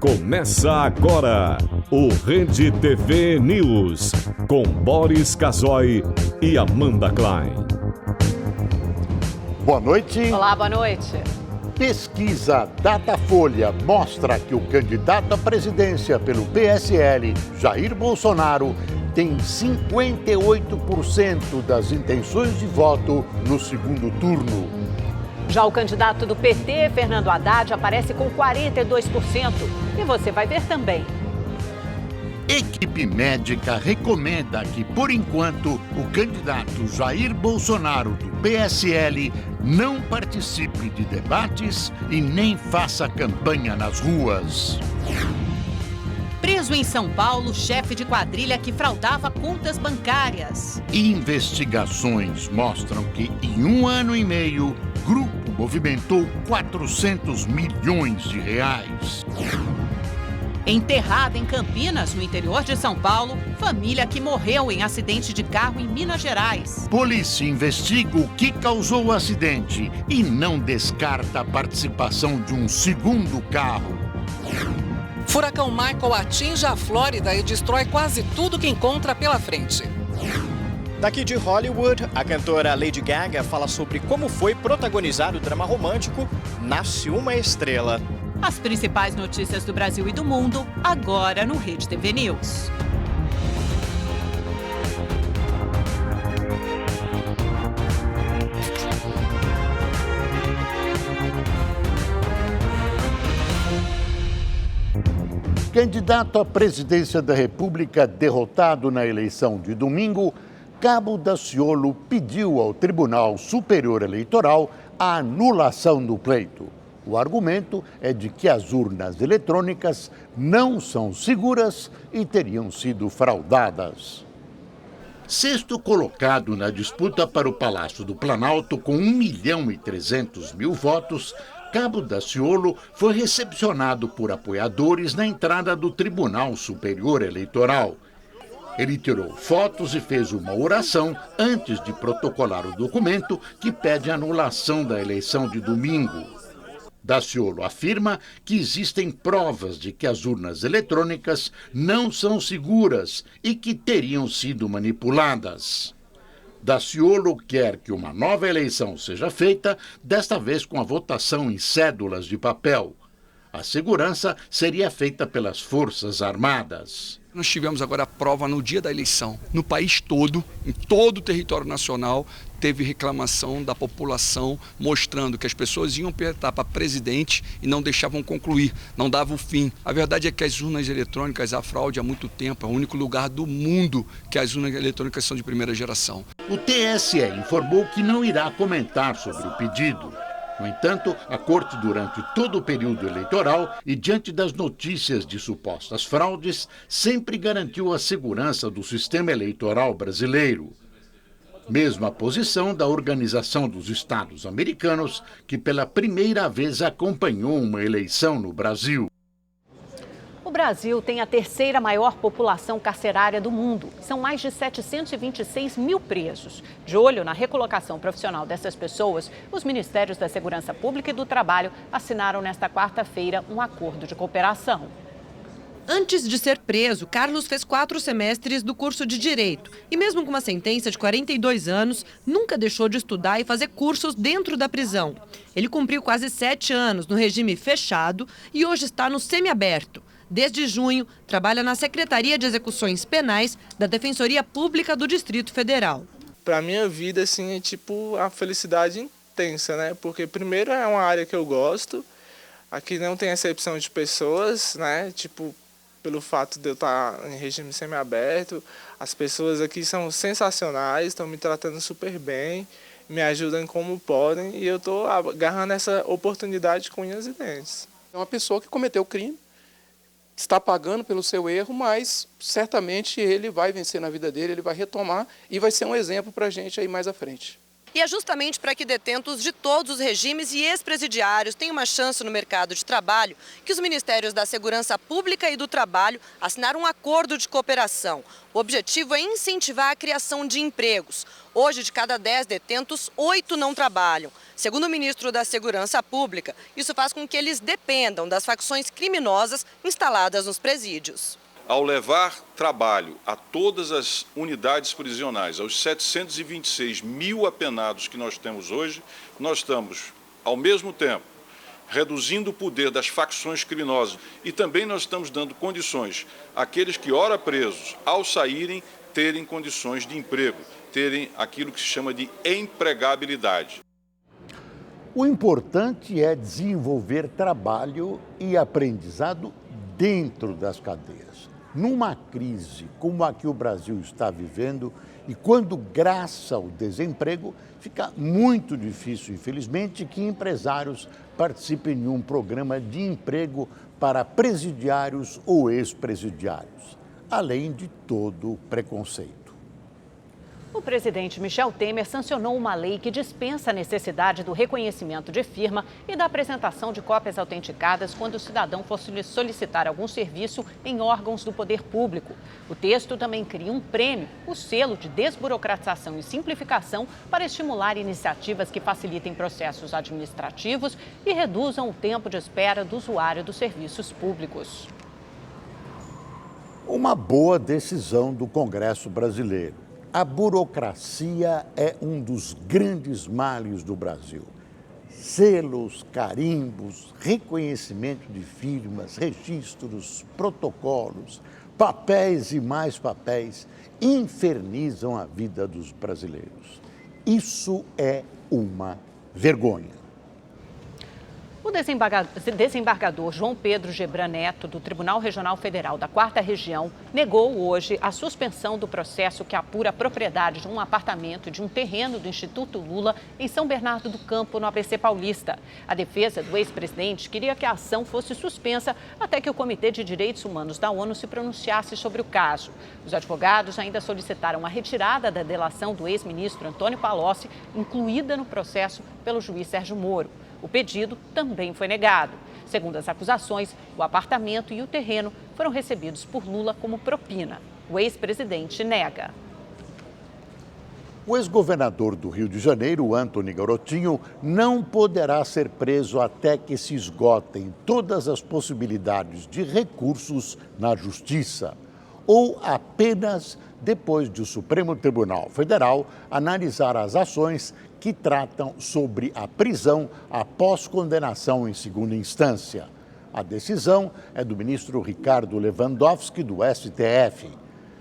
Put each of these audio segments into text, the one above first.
Começa agora o Rede TV News, com Boris Casoy e Amanda Klein. Boa noite. Olá, boa noite. Pesquisa Datafolha mostra que o candidato à presidência pelo PSL, Jair Bolsonaro, tem 58% das intenções de voto no segundo turno. Já o candidato do PT, Fernando Haddad, aparece com 42%. E você vai ver também. Equipe médica recomenda que, por enquanto, o candidato Jair Bolsonaro, do PSL, não participe de debates e nem faça campanha nas ruas. Preso em São Paulo, chefe de quadrilha que fraudava contas bancárias. Investigações mostram que, em 1 ano e meio, o grupo movimentou 400 milhões de reais. Enterrada em Campinas, no interior de São Paulo, família que morreu em acidente de carro em Minas Gerais. Polícia investiga o que causou o acidente e não descarta a participação de um segundo carro. Furacão Michael atinge a Flórida e destrói quase tudo que encontra pela frente. Daqui de Hollywood, a cantora Lady Gaga fala sobre como foi protagonizar o drama romântico Nasce uma Estrela. As principais notícias do Brasil e do mundo, agora no Rede TV News. Candidato à presidência da República derrotado na eleição de domingo, Cabo Daciolo pediu ao Tribunal Superior Eleitoral a anulação do pleito. O argumento é de que as urnas eletrônicas não são seguras e teriam sido fraudadas. Sexto colocado na disputa para o Palácio do Planalto com 1.300.000 votos, Cabo Daciolo foi recepcionado por apoiadores na entrada do Tribunal Superior Eleitoral. Ele tirou fotos e fez uma oração antes de protocolar o documento que pede a anulação da eleição de domingo. Daciolo afirma que existem provas de que as urnas eletrônicas não são seguras e que teriam sido manipuladas. Daciolo quer que uma nova eleição seja feita, desta vez com a votação em cédulas de papel. A segurança seria feita pelas Forças Armadas. Nós tivemos agora a prova no dia da eleição. No país todo, em todo o território nacional, teve reclamação da população mostrando que as pessoas iam apertar para presidente e não deixavam concluir, não davam o fim. A verdade é que as urnas eletrônicas, a fraude há muito tempo, é o único lugar do mundo que as urnas eletrônicas são de primeira geração. O TSE informou que não irá comentar sobre o pedido. No entanto, a Corte, durante todo o período eleitoral e diante das notícias de supostas fraudes, sempre garantiu a segurança do sistema eleitoral brasileiro. Mesma posição da Organização dos Estados Americanos, que pela primeira vez acompanhou uma eleição no Brasil. O Brasil tem a terceira maior população carcerária do mundo. São mais de 726 mil presos. De olho na recolocação profissional dessas pessoas, os Ministérios da Segurança Pública e do Trabalho assinaram nesta quarta-feira um acordo de cooperação. Antes de ser preso, Carlos fez 4 semestres do curso de Direito. E mesmo com uma sentença de 42 anos, nunca deixou de estudar e fazer cursos dentro da prisão. Ele cumpriu quase 7 anos no regime fechado e hoje está no semiaberto. Desde junho, trabalha na Secretaria de Execuções Penais da Defensoria Pública do Distrito Federal. Para minha vida, assim, é tipo a felicidade intensa, né? Porque primeiro é uma área que eu gosto, aqui não tem exceção de pessoas, né? Tipo, pelo fato de eu estar em regime semiaberto, as pessoas aqui são sensacionais, estão me tratando super bem, me ajudam como podem e eu estou agarrando essa oportunidade com unhas e dentes. É uma pessoa que cometeu crime, está pagando pelo seu erro, mas certamente ele vai vencer na vida dele, ele vai retomar e vai ser um exemplo para a gente aí mais à frente. E é justamente para que detentos de todos os regimes e ex-presidiários tenham uma chance no mercado de trabalho que os Ministérios da Segurança Pública e do Trabalho assinaram um acordo de cooperação. O objetivo é incentivar a criação de empregos. Hoje, de cada 10 detentos, 8 não trabalham. Segundo o ministro da Segurança Pública, isso faz com que eles dependam das facções criminosas instaladas nos presídios. Ao levar trabalho a todas as unidades prisionais, aos 726 mil apenados que nós temos hoje, nós estamos, ao mesmo tempo, reduzindo o poder das facções criminosas e também nós estamos dando condições àqueles que, ora presos, ao saírem, terem condições de emprego, terem aquilo que se chama de empregabilidade. O importante é desenvolver trabalho e aprendizado dentro das cadeias. Numa crise como a que o Brasil está vivendo e quando graça ao desemprego, fica muito difícil, infelizmente, que empresários participem de um programa de emprego para presidiários ou ex-presidiários, além de todo o preconceito. O presidente Michel Temer sancionou uma lei que dispensa a necessidade do reconhecimento de firma e da apresentação de cópias autenticadas quando o cidadão for solicitar algum serviço em órgãos do poder público. O texto também cria um prêmio, o selo de desburocratização e simplificação, para estimular iniciativas que facilitem processos administrativos e reduzam o tempo de espera do usuário dos serviços públicos. Uma boa decisão do Congresso brasileiro. A burocracia é um dos grandes males do Brasil. Selos, carimbos, reconhecimento de firmas, registros, protocolos, papéis e mais papéis infernizam a vida dos brasileiros. Isso é uma vergonha. O desembargador João Pedro Gebran Neto, do Tribunal Regional Federal da 4ª Região, negou hoje a suspensão do processo que apura a propriedade de um apartamento e de um terreno do Instituto Lula em São Bernardo do Campo, no ABC Paulista. A defesa do ex-presidente queria que a ação fosse suspensa até que o Comitê de Direitos Humanos da ONU se pronunciasse sobre o caso. Os advogados ainda solicitaram a retirada da delação do ex-ministro Antônio Palocci, incluída no processo pelo juiz Sérgio Moro. O pedido também foi negado. Segundo as acusações, o apartamento e o terreno foram recebidos por Lula como propina. O ex-presidente nega. O ex-governador do Rio de Janeiro, Antony Garotinho, não poderá ser preso até que se esgotem todas as possibilidades de recursos na Justiça, ou apenas depois de o Supremo Tribunal Federal analisar as ações que tratam sobre a prisão após condenação em segunda instância. A decisão é do ministro Ricardo Lewandowski, do STF.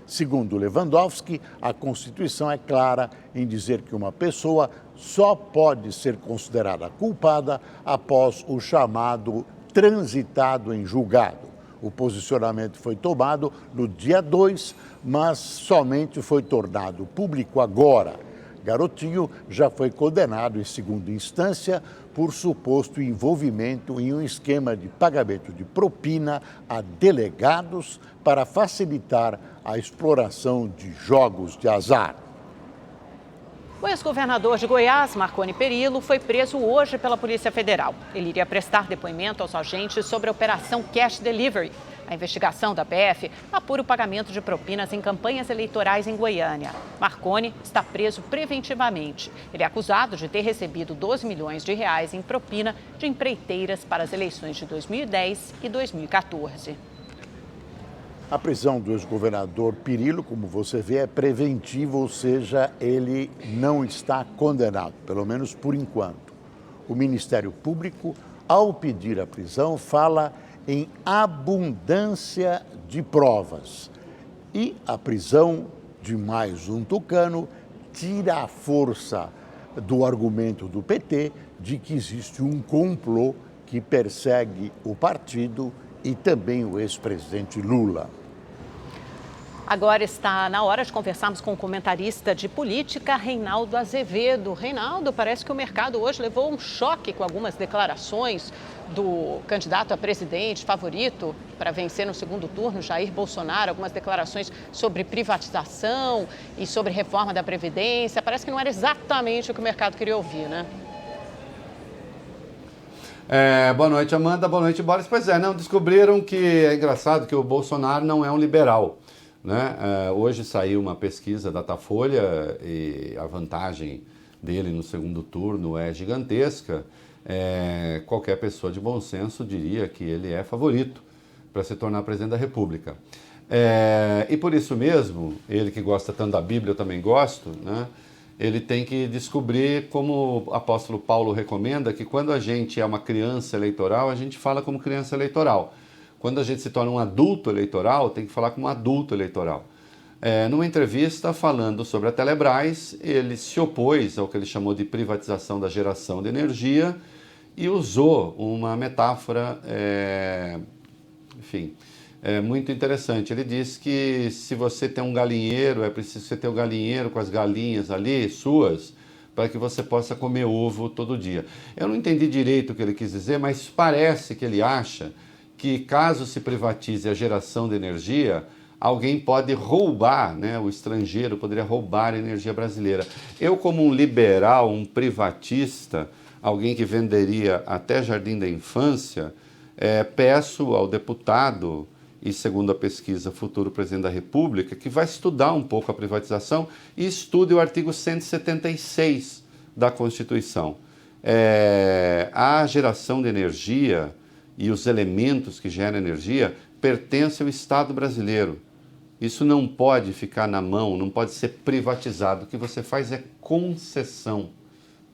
Segundo Lewandowski, a Constituição é clara em dizer que uma pessoa só pode ser considerada culpada após o chamado transitado em julgado. O posicionamento foi tomado no dia 2, mas somente foi tornado público agora. Garotinho já foi condenado em segunda instância por suposto envolvimento em um esquema de pagamento de propina a delegados para facilitar a exploração de jogos de azar. O ex-governador de Goiás, Marconi Perillo, foi preso hoje pela Polícia Federal. Ele iria prestar depoimento aos agentes sobre a Operação Cash Delivery. A investigação da PF apura o pagamento de propinas em campanhas eleitorais em Goiânia. Marconi está preso preventivamente. Ele é acusado de ter recebido 12 milhões de reais em propina de empreiteiras para as eleições de 2010 e 2014. A prisão do ex-governador Perillo, como você vê, é preventiva, ou seja, ele não está condenado, pelo menos por enquanto. O Ministério Público, ao pedir a prisão, fala em abundância de provas. E a prisão de mais um tucano tira a força do argumento do PT de que existe um complô que persegue o partido e também o ex-presidente Lula. Agora está na hora de conversarmos com o comentarista de política, Reinaldo Azevedo. Reinaldo, parece que o mercado hoje levou um choque com algumas declarações do candidato a presidente favorito para vencer no segundo turno, Jair Bolsonaro, algumas declarações sobre privatização e sobre reforma da Previdência. Parece que não era exatamente o que o mercado queria ouvir, né? Boa noite, Amanda. Boa noite, Boris. Pois é, não, descobriram que é engraçado que o Bolsonaro não é um liberal, né? Hoje saiu uma pesquisa da Datafolha e a vantagem dele no segundo turno é gigantesca. Qualquer pessoa de bom senso diria que ele é favorito para se tornar presidente da República. E por isso mesmo, ele que gosta tanto da Bíblia, eu também gosto, né? Ele tem que descobrir, como o apóstolo Paulo recomenda, que quando a gente é uma criança eleitoral, a gente fala como criança eleitoral. Quando a gente se torna um adulto eleitoral, tem que falar como um adulto eleitoral. Numa entrevista falando sobre a Telebrás, ele se opôs ao que ele chamou de privatização da geração de energia e usou uma metáfora, muito interessante. Ele diz que se você tem um galinheiro, é preciso você ter um galinheiro com as galinhas ali, suas, para que você possa comer ovo todo dia. Eu não entendi direito o que ele quis dizer, mas parece que ele acha que caso se privatize a geração de energia, alguém pode roubar, né? O estrangeiro poderia roubar a energia brasileira. Eu, como um liberal, um privatista, alguém que venderia até Jardim da Infância, peço ao deputado e, segundo a pesquisa, futuro presidente da República, que vai estudar um pouco a privatização e estude o artigo 176 da Constituição. A geração de energia e os elementos que geram energia pertencem ao Estado brasileiro. Isso não pode ficar na mão, não pode ser privatizado. O que você faz é concessão,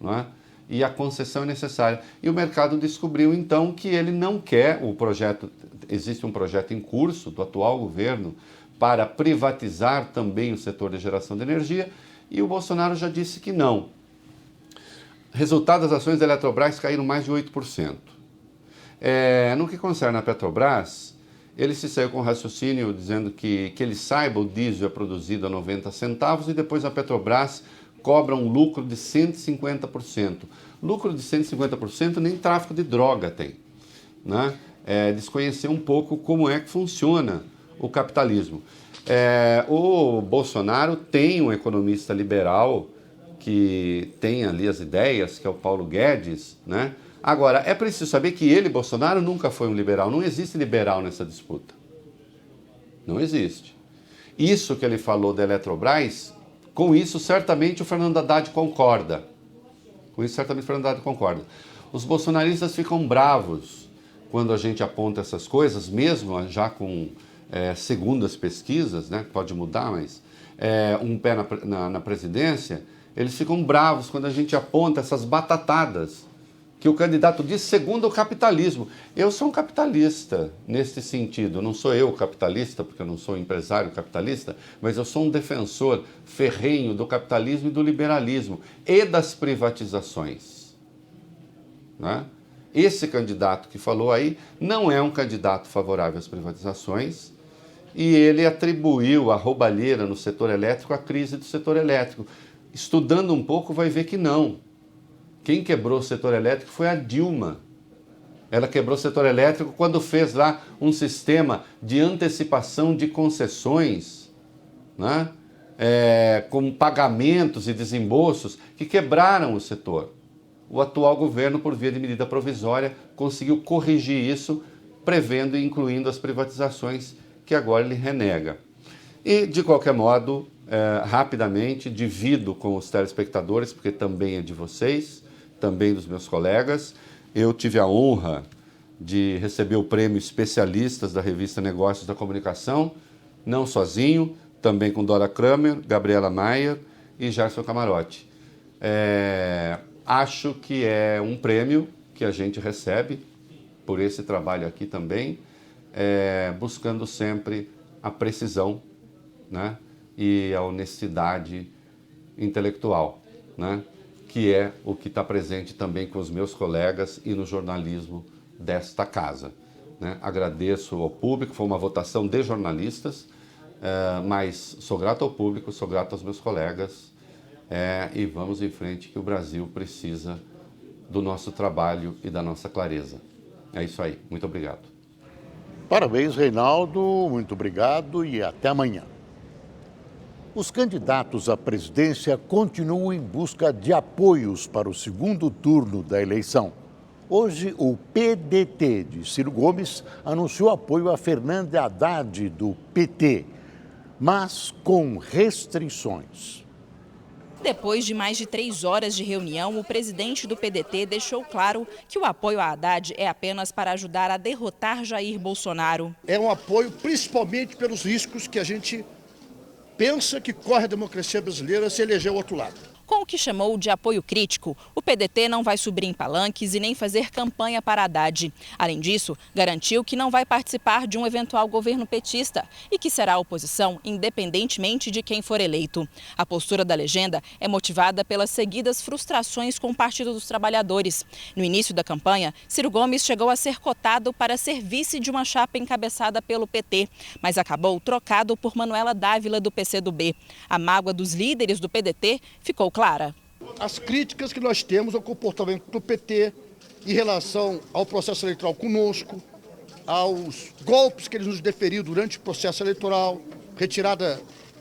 não é? E a concessão é necessária. E o mercado descobriu, então, que ele não quer o projeto. Existe um projeto em curso do atual governo para privatizar também o setor de geração de energia, e o Bolsonaro já disse que não. Resultado das ações da Eletrobras caíram mais de 8%. No que concerne a Petrobras, ele se saiu com raciocínio dizendo que ele saiba, o diesel é produzido a 90 centavos e depois a Petrobras cobra um lucro de 150%. Lucro de 150% nem tráfico de droga tem, né? Desconhecer um pouco como é que funciona o capitalismo. O Bolsonaro tem um economista liberal que tem ali as ideias, que é o Paulo Guedes, né? Agora, é preciso saber que ele, Bolsonaro, nunca foi um liberal. Não existe liberal nessa disputa. Não existe. Isso que ele falou da Eletrobras, com isso certamente o Fernando Haddad concorda. Os bolsonaristas ficam bravos quando a gente aponta essas coisas, mesmo já com segundas pesquisas, né? Pode mudar, mas um pé na presidência, eles ficam bravos quando a gente aponta essas batatadas que o candidato diz segundo o capitalismo. Eu sou um capitalista nesse sentido. Não sou eu capitalista, porque eu não sou empresário capitalista, mas eu sou um defensor ferrenho do capitalismo e do liberalismo e das privatizações, né? Esse candidato que falou aí não é um candidato favorável às privatizações e ele atribuiu a roubalheira no setor elétrico à crise do setor elétrico. Estudando um pouco vai ver que não. Quem quebrou o setor elétrico foi a Dilma. Ela quebrou o setor elétrico quando fez lá um sistema de antecipação de concessões, né? Com pagamentos e desembolsos que quebraram o setor. O atual governo, por via de medida provisória, conseguiu corrigir isso, prevendo e incluindo as privatizações que agora ele renega. E, de qualquer modo, rapidamente, divido com os telespectadores, porque também é de vocês, também dos meus colegas. Eu tive a honra de receber o prêmio Especialistas da revista Negócios da Comunicação, não sozinho, também com Dora Kramer, Gabriela Maier e Gerson Camarote. Acho que é um prêmio que a gente recebe por esse trabalho aqui também, buscando sempre a precisão, né? E a honestidade intelectual, né? Que é o que está presente também com os meus colegas e no jornalismo desta casa, né? Agradeço ao público, foi uma votação de jornalistas, Mas sou grato ao público, sou grato aos meus colegas e vamos em frente, que o Brasil precisa do nosso trabalho e da nossa clareza. É isso aí, muito obrigado. Parabéns, Reinaldo, muito obrigado e até amanhã. Os candidatos à presidência continuam em busca de apoios para o segundo turno da eleição. Hoje, o PDT de Ciro Gomes anunciou apoio a Fernando Haddad, do PT, mas com restrições. Depois de mais de 3 horas de reunião, o presidente do PDT deixou claro que o apoio a Haddad é apenas para ajudar a derrotar Jair Bolsonaro. É um apoio principalmente pelos riscos que a gente pensa que corre a democracia brasileira se eleger o outro lado. Com o que chamou de apoio crítico, o PDT não vai subir em palanques e nem fazer campanha para Haddad. Além disso, garantiu que não vai participar de um eventual governo petista e que será oposição independentemente de quem for eleito. A postura da legenda é motivada pelas seguidas frustrações com o Partido dos Trabalhadores. No início da campanha, Ciro Gomes chegou a ser cotado para ser vice de uma chapa encabeçada pelo PT, mas acabou trocado por Manuela Dávila, do PCdoB. A mágoa dos líderes do PDT ficou clara. As críticas que nós temos ao comportamento do PT em relação ao processo eleitoral conosco, aos golpes que eles nos deferiu durante o processo eleitoral,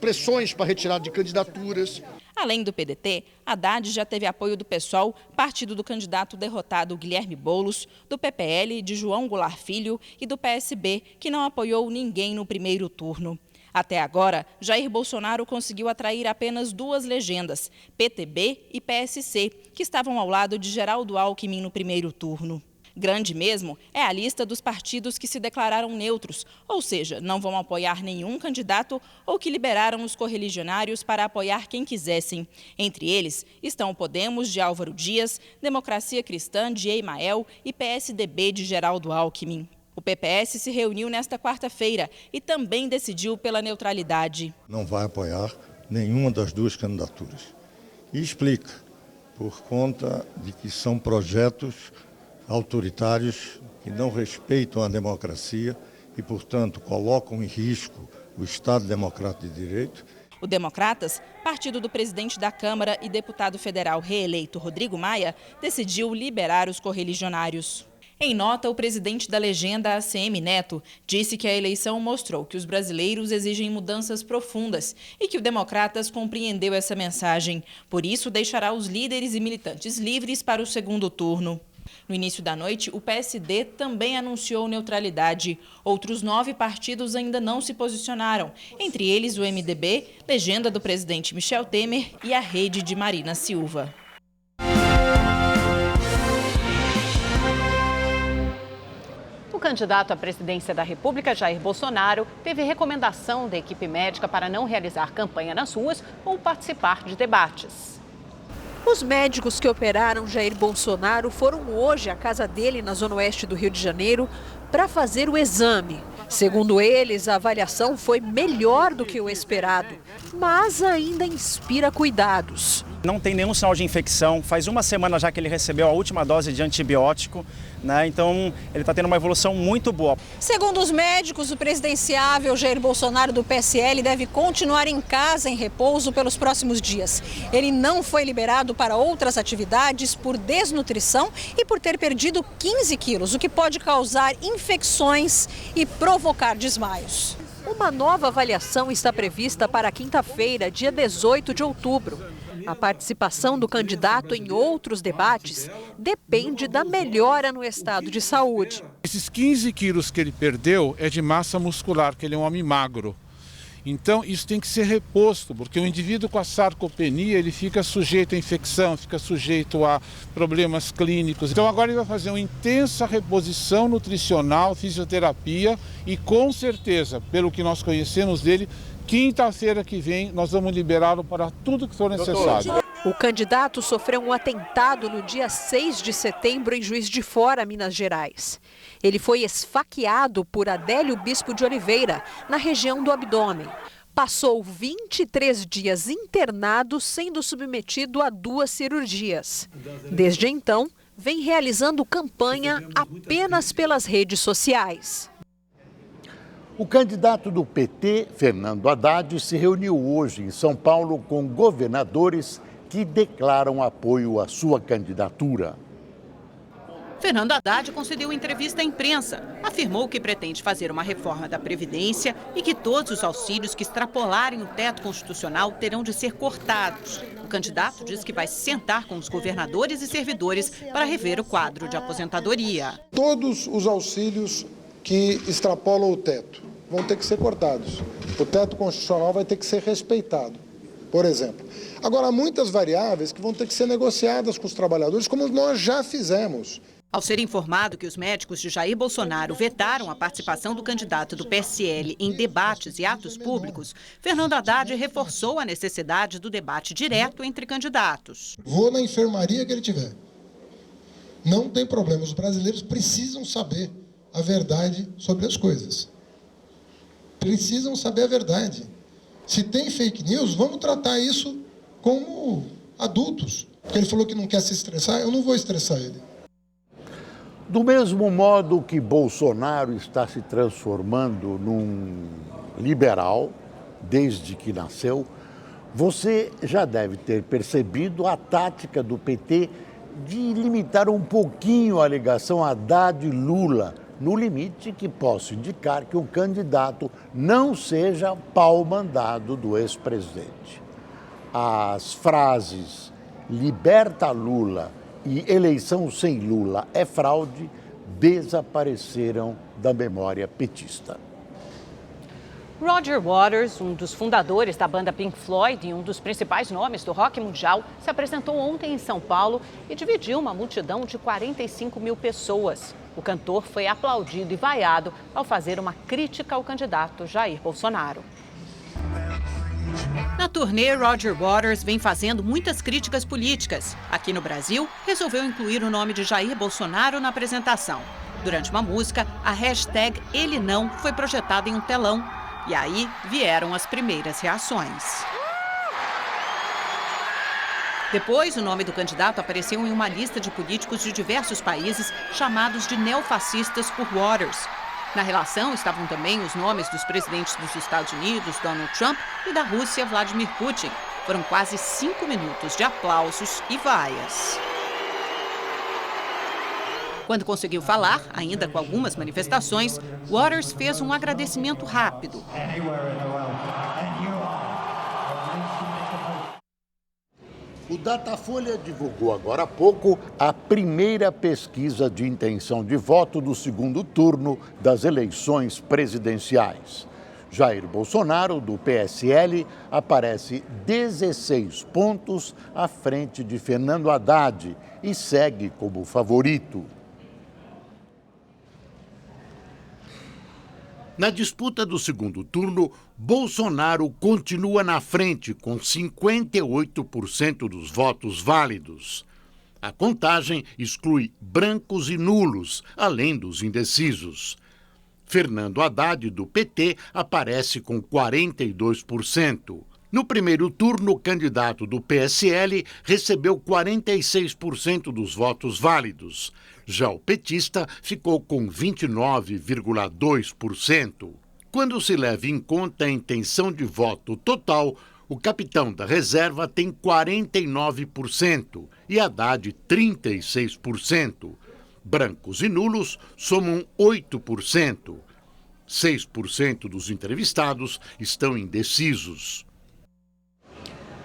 pressões para retirada de candidaturas. Além do PDT, Haddad já teve apoio do PSOL, partido do candidato derrotado Guilherme Boulos, do PPL de João Goulart Filho e do PSB, que não apoiou ninguém no primeiro turno. Até agora, Jair Bolsonaro conseguiu atrair apenas 2 legendas, PTB e PSC, que estavam ao lado de Geraldo Alckmin no primeiro turno. Grande mesmo é a lista dos partidos que se declararam neutros, ou seja, não vão apoiar nenhum candidato ou que liberaram os correligionários para apoiar quem quisessem. Entre eles estão o Podemos, de Álvaro Dias, Democracia Cristã, de Emael e PSDB, de Geraldo Alckmin. O PPS se reuniu nesta quarta-feira e também decidiu pela neutralidade. Não vai apoiar nenhuma das 2 candidaturas. E explica, por conta de que são projetos autoritários que não respeitam a democracia e, portanto, colocam em risco o Estado Democrático de Direito. O Democratas, partido do presidente da Câmara e deputado federal reeleito Rodrigo Maia, decidiu liberar os correligionários. Em nota, o presidente da legenda, ACM Neto, disse que a eleição mostrou que os brasileiros exigem mudanças profundas e que o Democratas compreendeu essa mensagem. Por isso, deixará os líderes e militantes livres para o segundo turno. No início da noite, o PSD também anunciou neutralidade. Outros 9 partidos ainda não se posicionaram, entre eles o MDB, legenda do presidente Michel Temer, e a Rede de Marina Silva. O candidato à presidência da República, Jair Bolsonaro, teve recomendação da equipe médica para não realizar campanha nas ruas ou participar de debates. Os médicos que operaram Jair Bolsonaro foram hoje à casa dele, na zona oeste do Rio de Janeiro, para fazer o exame. Segundo eles, a avaliação foi melhor do que o esperado, mas ainda inspira cuidados. Não tem nenhum sinal de infecção, faz 1 semana já que ele recebeu a última dose de antibiótico, né? Então ele está tendo uma evolução muito boa. Segundo os médicos, o presidenciável Jair Bolsonaro do PSL deve continuar em casa em repouso pelos próximos dias. Ele não foi liberado para outras atividades por desnutrição e por ter perdido 15 quilos, o que pode causar infecções e provocar desmaios. Uma nova avaliação está prevista para quinta-feira, dia 18 de outubro. A participação do candidato em outros debates depende da melhora no estado de saúde. Esses 15 quilos que ele perdeu é de massa muscular, que ele é um homem magro. Então isso tem que ser reposto, porque o indivíduo com a sarcopenia ele fica sujeito a infecção, fica sujeito a problemas clínicos. Então agora ele vai fazer uma intensa reposição nutricional, fisioterapia e com certeza, pelo que nós conhecemos dele, quinta-feira que vem nós vamos liberá-lo para tudo que for necessário. O candidato sofreu um atentado no dia 6 de setembro em Juiz de Fora, Minas Gerais. Ele foi esfaqueado por Adélio Bispo de Oliveira, na região do abdômen. Passou 23 dias internado, sendo submetido a 2 cirurgias. Desde então, vem realizando campanha apenas pelas redes sociais. O candidato do PT, Fernando Haddad, se reuniu hoje em São Paulo com governadores que declaram apoio à sua candidatura. Fernando Haddad concedeu entrevista à imprensa. Afirmou que pretende fazer uma reforma da Previdência e que todos os auxílios que extrapolarem o teto constitucional terão de ser cortados. O candidato diz que vai se sentar com os governadores e servidores para rever o quadro de aposentadoria. Todos os auxílios que extrapolam o teto vão ter que ser cortados. O teto constitucional vai ter que ser respeitado, por exemplo. Agora, há muitas variáveis que vão ter que ser negociadas com os trabalhadores, como nós já fizemos. Ao ser informado que os médicos de Jair Bolsonaro vetaram a participação do candidato do PSL em debates e atos públicos, Fernando Haddad reforçou a necessidade do debate direto entre candidatos. Vou na enfermaria que ele tiver. Não tem problema, os brasileiros precisam saber a verdade sobre as coisas. Precisam saber a verdade. Se tem fake news, vamos tratar isso como adultos. Porque ele falou que não quer se estressar, eu não vou estressar ele. Do mesmo modo que Bolsonaro está se transformando num liberal desde que nasceu, você já deve ter percebido a tática do PT de limitar um pouquinho a ligação Haddad-Lula, no limite que possa indicar que o candidato não seja pau-mandado do ex-presidente. As frases "liberta Lula" e "eleição sem Lula é fraude" desapareceram da memória petista. Roger Waters, um dos fundadores da banda Pink Floyd e um dos principais nomes do rock mundial, se apresentou ontem em São Paulo e dividiu uma multidão de 45 mil pessoas. O cantor foi aplaudido e vaiado ao fazer uma crítica ao candidato Jair Bolsonaro. Na turnê, Roger Waters vem fazendo muitas críticas políticas. Aqui no Brasil, resolveu incluir o nome de Jair Bolsonaro na apresentação. Durante uma música, a hashtag Ele Não foi projetada em um telão. E aí vieram as primeiras reações. Depois, o nome do candidato apareceu em uma lista de políticos de diversos países chamados de neofascistas por Waters. Na relação estavam também os nomes dos presidentes dos Estados Unidos, Donald Trump, e da Rússia, Vladimir Putin. Foram quase 5 minutos de aplausos e vaias. Quando conseguiu falar, ainda com algumas manifestações, Waters fez um agradecimento rápido. O Datafolha divulgou agora há pouco a primeira pesquisa de intenção de voto do segundo turno das eleições presidenciais. Jair Bolsonaro, do PSL, aparece 16 pontos à frente de Fernando Haddad e segue como favorito. Na disputa do segundo turno, Bolsonaro continua na frente com 58% dos votos válidos. A contagem exclui brancos e nulos, além dos indecisos. Fernando Haddad, do PT, aparece com 42%. No primeiro turno, o candidato do PSL recebeu 46% dos votos válidos. Já o petista ficou com 29,2%. Quando se leva em conta a intenção de voto total, o capitão da reserva tem 49% e Haddad 36%. Brancos e nulos somam 8%. 6% dos entrevistados estão indecisos.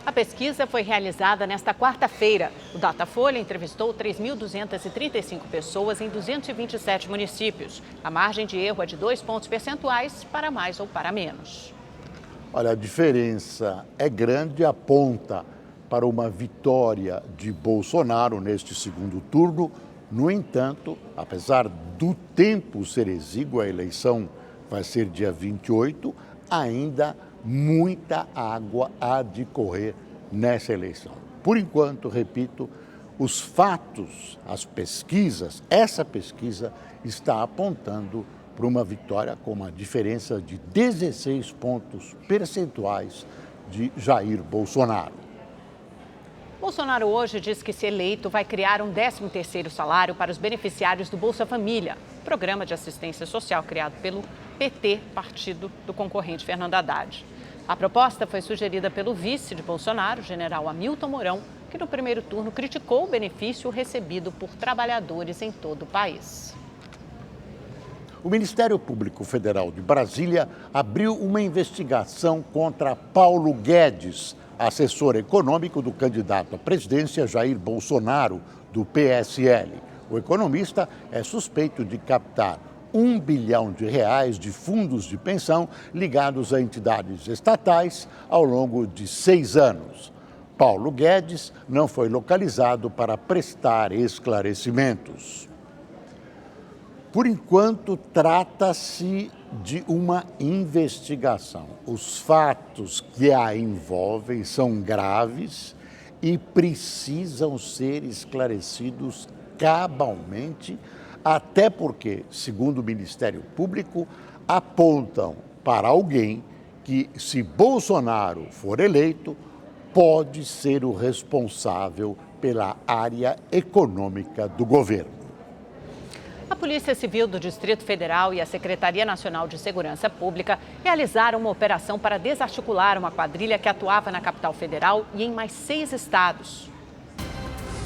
A pesquisa foi realizada nesta quarta-feira. O Datafolha entrevistou 3.235 pessoas em 227 municípios. A margem de erro é de 2 pontos percentuais, para mais ou para menos. Olha, a diferença é grande e aponta para uma vitória de Bolsonaro neste segundo turno. No entanto, apesar do tempo ser exíguo, a eleição vai ser dia 28, ainda muita água há de correr nessa eleição. Por enquanto, repito, os fatos, as pesquisas, essa pesquisa está apontando para uma vitória com uma diferença de 16 pontos percentuais de Jair Bolsonaro. Bolsonaro hoje diz que, se eleito, vai criar um 13º salário para os beneficiários do Bolsa Família, programa de assistência social criado pelo PT, partido do concorrente Fernando Haddad. A proposta foi sugerida pelo vice de Bolsonaro, general Hamilton Mourão, que no primeiro turno criticou o benefício recebido por trabalhadores em todo o país. O Ministério Público Federal de Brasília abriu uma investigação contra Paulo Guedes, assessor econômico do candidato à presidência Jair Bolsonaro, do PSL. O economista é suspeito de captar R$1 bilhão de fundos de pensão ligados a entidades estatais ao longo de 6 anos. Paulo Guedes não foi localizado para prestar esclarecimentos. Por enquanto, trata-se de uma investigação. Os fatos que a envolvem são graves e precisam ser esclarecidos cabalmente, até porque, segundo o Ministério Público, apontam para alguém que, se Bolsonaro for eleito, pode ser o responsável pela área econômica do governo. A Polícia Civil do Distrito Federal e a Secretaria Nacional de Segurança Pública realizaram uma operação para desarticular uma quadrilha que atuava na capital federal e em mais 6 estados.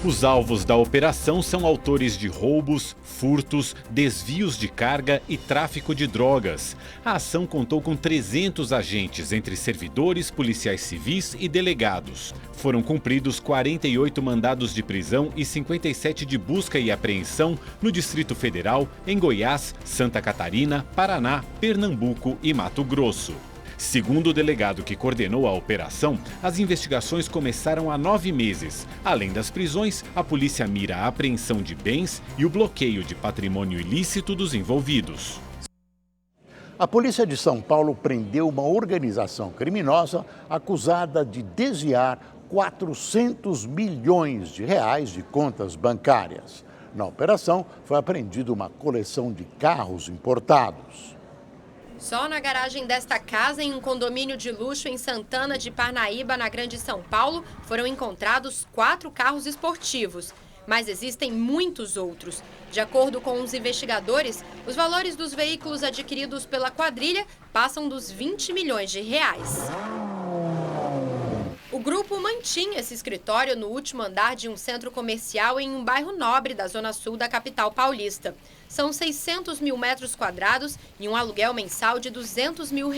Os alvos da operação são autores de roubos, furtos, desvios de carga e tráfico de drogas. A ação contou com 300 agentes, entre servidores, policiais civis e delegados. Foram cumpridos 48 mandados de prisão e 57 de busca e apreensão no Distrito Federal, em Goiás, Santa Catarina, Paraná, Pernambuco e Mato Grosso. Segundo o delegado que coordenou a operação, as investigações começaram há 9 meses. Além das prisões, a polícia mira a apreensão de bens e o bloqueio de patrimônio ilícito dos envolvidos. A polícia de São Paulo prendeu uma organização criminosa acusada de desviar R$400 milhões de contas bancárias. Na operação, foi apreendida uma coleção de carros importados. Só na garagem desta casa, em um condomínio de luxo em Santana de Parnaíba, na Grande São Paulo, foram encontrados 4 carros esportivos. Mas existem muitos outros. De acordo com os investigadores, os valores dos veículos adquiridos pela quadrilha passam dos R$20 milhões. O grupo mantinha esse escritório no último andar de um centro comercial em um bairro nobre da zona sul da capital paulista. São 600 mil metros quadrados e um aluguel mensal de R$200 mil.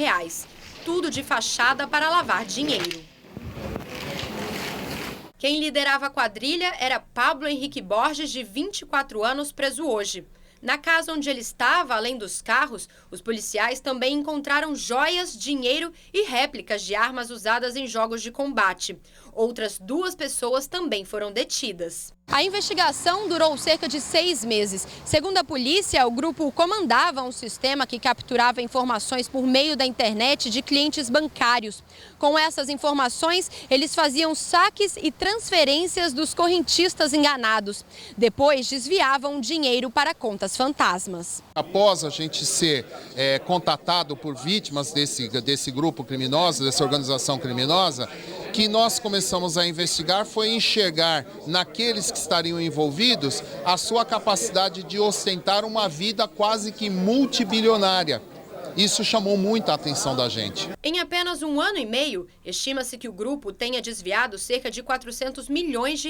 Tudo de fachada para lavar dinheiro. Quem liderava a quadrilha era Pablo Henrique Borges, de 24 anos, preso hoje. Na casa onde ele estava, além dos carros, os policiais também encontraram joias, dinheiro e réplicas de armas usadas em jogos de combate. Outras 2 pessoas também foram detidas. A investigação durou cerca de 6 meses. Segundo a polícia, o grupo comandava um sistema que capturava informações por meio da internet de clientes bancários. Com essas informações, eles faziam saques e transferências dos correntistas enganados. Depois, desviavam dinheiro para contas fantasmas. Após a gente ser contatado por vítimas desse grupo criminoso, dessa organização criminosa, que nós começamos a investigar foi enxergar naqueles que estariam envolvidos a sua capacidade de ostentar uma vida quase que multibilionária. Isso chamou muito a atenção da gente. Em apenas 1 ano e meio, estima-se que o grupo tenha desviado cerca de R$400 milhões.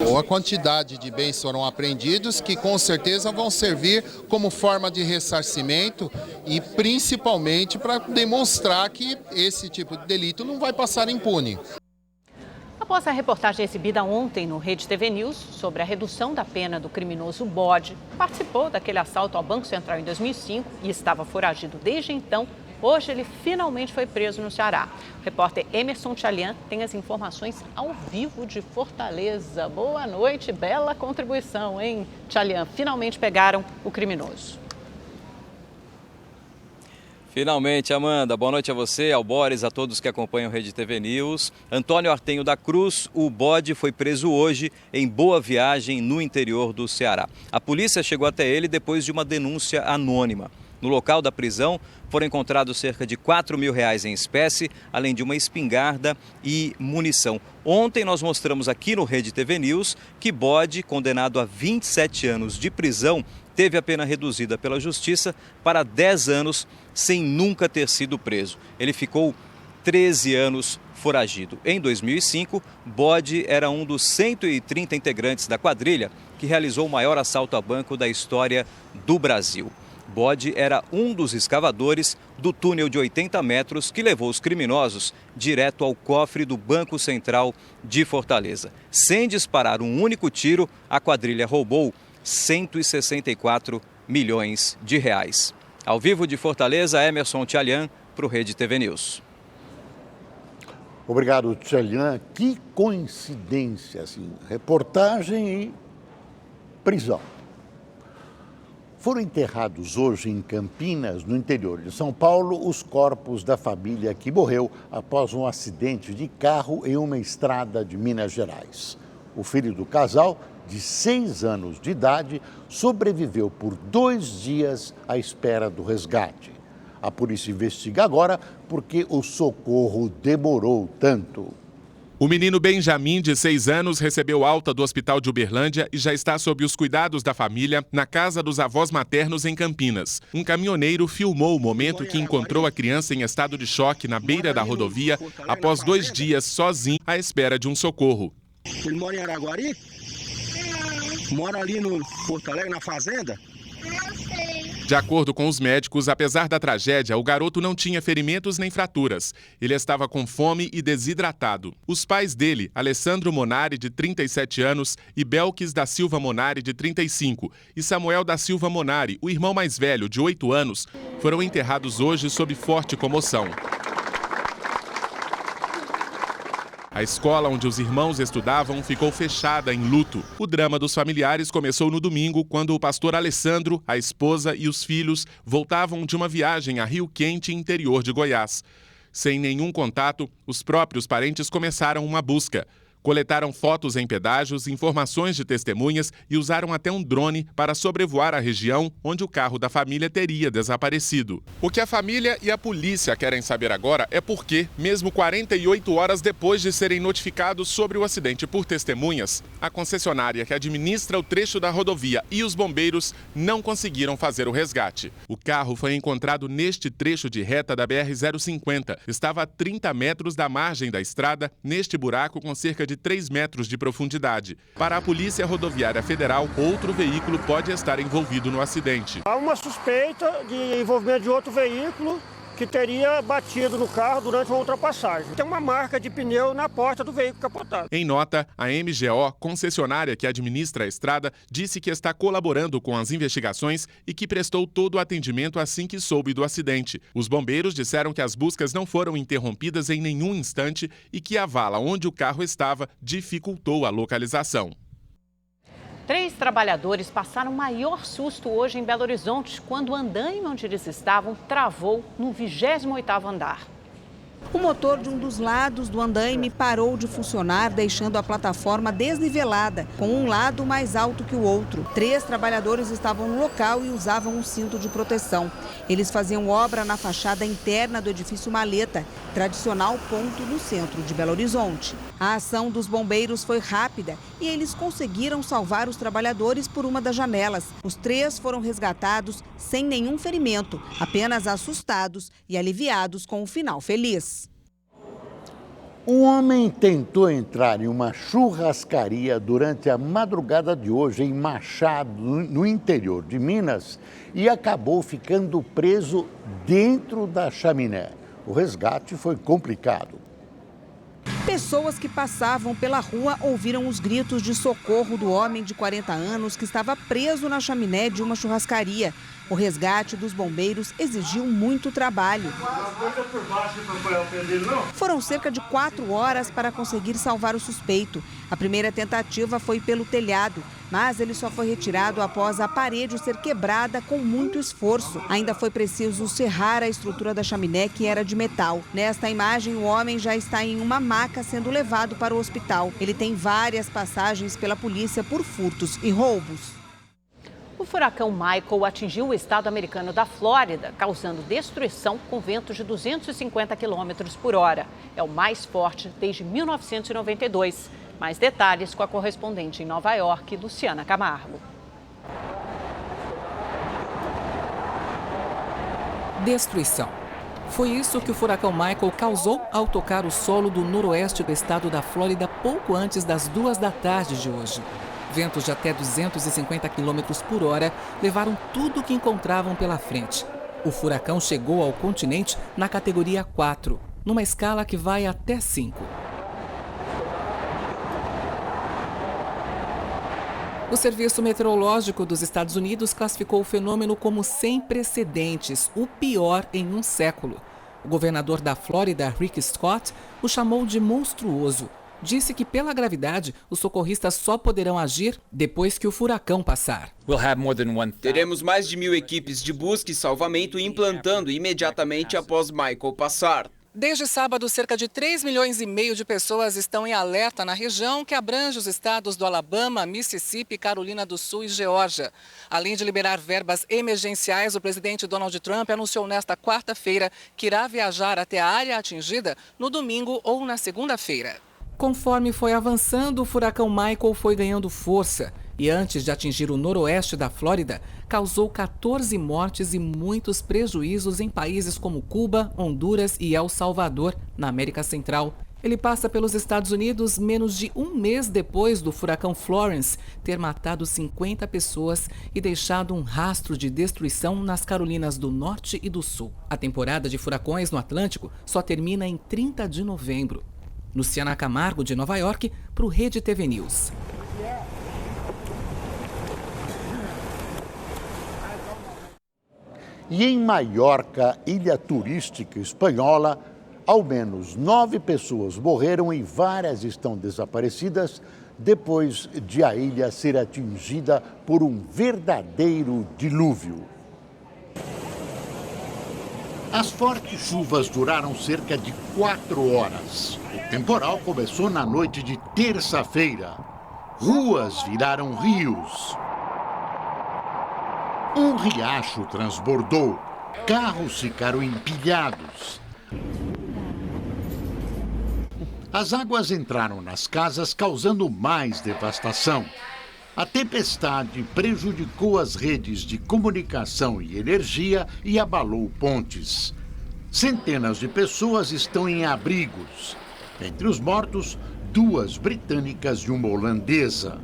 A quantidade de bens foram apreendidos que com certeza vão servir como forma de ressarcimento e principalmente para demonstrar que esse tipo de delito não vai passar impune. Após a reportagem exibida ontem no Rede TV News sobre a redução da pena do criminoso Bode, que participou daquele assalto ao Banco Central em 2005 e estava foragido desde então, hoje ele finalmente foi preso no Ceará. O repórter Emerson Tchalian tem as informações ao vivo de Fortaleza. Boa noite, bela contribuição, hein, Tchalian? Finalmente pegaram o criminoso. Finalmente, Amanda. Boa noite a você, ao Boris, a todos que acompanham Rede TV News. Antônio Artenho da Cruz, o Bode, foi preso hoje em Boa Viagem, no interior do Ceará. A polícia chegou até ele depois de uma denúncia anônima. No local da prisão foram encontrados cerca de R$4.000 em espécie, além de uma espingarda e munição. Ontem nós mostramos aqui no Rede TV News que Bode, condenado a 27 anos de prisão, teve a pena reduzida pela Justiça para 10 anos sem nunca ter sido preso. Ele ficou 13 anos foragido. Em 2005, Bode era um dos 130 integrantes da quadrilha que realizou o maior assalto a banco da história do Brasil. Bode era um dos escavadores do túnel de 80 metros que levou os criminosos direto ao cofre do Banco Central de Fortaleza. Sem disparar um único tiro, a quadrilha roubou 164 milhões de reais. Ao vivo de Fortaleza, Emerson Tchalian para o Rede TV News. Obrigado, Tchalian. Que coincidência, assim, reportagem e prisão. Foram enterrados hoje em Campinas, no interior de São Paulo, os corpos da família que morreu após um acidente de carro em uma estrada de Minas Gerais. O filho do casal, de 6 anos de idade, sobreviveu por 2 dias à espera do resgate. A polícia investiga agora porque o socorro demorou tanto. O menino Benjamin, de 6 anos, recebeu alta do hospital de Uberlândia e já está sob os cuidados da família na casa dos avós maternos em Campinas. Um caminhoneiro filmou o momento que encontrou a criança em estado de choque na beira da rodovia após 2 dias sozinho à espera de um socorro. Ele mora em Araguari? Mora ali no Porto Alegre, na fazenda? De acordo com os médicos, apesar da tragédia, o garoto não tinha ferimentos nem fraturas. Ele estava com fome e desidratado. Os pais dele, Alessandro Monari, de 37 anos, e Belkis da Silva Monari, de 35, e Samuel da Silva Monari, o irmão mais velho, de 8 anos, foram enterrados hoje sob forte comoção. A escola onde os irmãos estudavam ficou fechada em luto. O drama dos familiares começou no domingo, quando o pastor Alessandro, a esposa e os filhos voltavam de uma viagem a Rio Quente, interior de Goiás. Sem nenhum contato, os próprios parentes começaram uma busca. Coletaram fotos em pedágios, informações de testemunhas e usaram até um drone para sobrevoar a região onde o carro da família teria desaparecido. O que a família e a polícia querem saber agora é por que, mesmo 48 horas depois de serem notificados sobre o acidente por testemunhas, a concessionária que administra o trecho da rodovia e os bombeiros não conseguiram fazer o resgate. O carro foi encontrado neste trecho de reta da BR-050. Estava a 30 metros da margem da estrada, neste buraco com cerca de 3 metros de profundidade. Para a Polícia Rodoviária Federal, outro veículo pode estar envolvido no acidente. Há uma suspeita de envolvimento de outro veículo que teria batido no carro durante uma ultrapassagem. Tem uma marca de pneu na porta do veículo capotado. Em nota, a MGO, concessionária que administra a estrada, disse que está colaborando com as investigações e que prestou todo o atendimento assim que soube do acidente. Os bombeiros disseram que as buscas não foram interrompidas em nenhum instante e que a vala onde o carro estava dificultou a localização. 3 trabalhadores passaram o maior susto hoje em Belo Horizonte, quando o andaime onde eles estavam travou no 28º andar. O motor de um dos lados do andaime parou de funcionar, deixando a plataforma desnivelada, com um lado mais alto que o outro. 3 trabalhadores estavam no local e usavam um cinto de proteção. Eles faziam obra na fachada interna do edifício Maleta, tradicional ponto no centro de Belo Horizonte. A ação dos bombeiros foi rápida e eles conseguiram salvar os trabalhadores por uma das janelas. Os 3 foram resgatados sem nenhum ferimento, apenas assustados e aliviados com o final feliz. Um homem tentou entrar em uma churrascaria durante a madrugada de hoje em Machado, no interior de Minas, e acabou ficando preso dentro da chaminé. O resgate foi complicado. Pessoas que passavam pela rua ouviram os gritos de socorro do homem de 40 anos que estava preso na chaminé de uma churrascaria. O resgate dos bombeiros exigiu muito trabalho. Foram cerca de 4 horas para conseguir salvar o suspeito. A primeira tentativa foi pelo telhado, mas ele só foi retirado após a parede ser quebrada com muito esforço. Ainda foi preciso serrar a estrutura da chaminé, que era de metal. Nesta imagem, o homem já está em uma maca sendo levado para o hospital. Ele tem várias passagens pela polícia por furtos e roubos. O furacão Michael atingiu o estado americano da Flórida, causando destruição com ventos de 250 km por hora. É o mais forte desde 1992. Mais detalhes com a correspondente em Nova York, Luciana Camargo. Destruição. Foi isso que o furacão Michael causou ao tocar o solo do noroeste do estado da Flórida pouco antes das 2 da tarde de hoje. Ventos de até 250 km por hora levaram tudo o que encontravam pela frente. O furacão chegou ao continente na categoria 4, numa escala que vai até 5. O Serviço Meteorológico dos Estados Unidos classificou o fenômeno como sem precedentes, o pior em um século. O governador da Flórida, Rick Scott, o chamou de monstruoso. Disse que, pela gravidade, os socorristas só poderão agir depois que o furacão passar. Teremos mais de 1.000 equipes de busca e salvamento implantando imediatamente após Michael passar. Desde sábado, cerca de 3,5 milhões de pessoas estão em alerta na região que abrange os estados do Alabama, Mississippi, Carolina do Sul e Geórgia. Além de liberar verbas emergenciais, o presidente Donald Trump anunciou nesta quarta-feira que irá viajar até a área atingida no domingo ou na segunda-feira. Conforme foi avançando, o furacão Michael foi ganhando força e, antes de atingir o noroeste da Flórida, causou 14 mortes e muitos prejuízos em países como Cuba, Honduras e El Salvador, na América Central. Ele passa pelos Estados Unidos menos de um mês depois do furacão Florence ter matado 50 pessoas e deixado um rastro de destruição nas Carolinas do Norte e do Sul. A temporada de furacões no Atlântico só termina em 30 de novembro. Luciana Camargo, de Nova York, para o Rede TV News. E em Maiorca, ilha turística espanhola, ao menos 9 pessoas morreram e várias estão desaparecidas depois de a ilha ser atingida por um verdadeiro dilúvio. As fortes chuvas duraram cerca de 4 horas. O temporal começou na noite de terça-feira. Ruas viraram rios. Um riacho transbordou. Carros ficaram empilhados. As águas entraram nas casas, causando mais devastação. A tempestade prejudicou as redes de comunicação e energia e abalou pontes. Centenas de pessoas estão em abrigos. Entre os mortos, 2 britânicas e uma holandesa.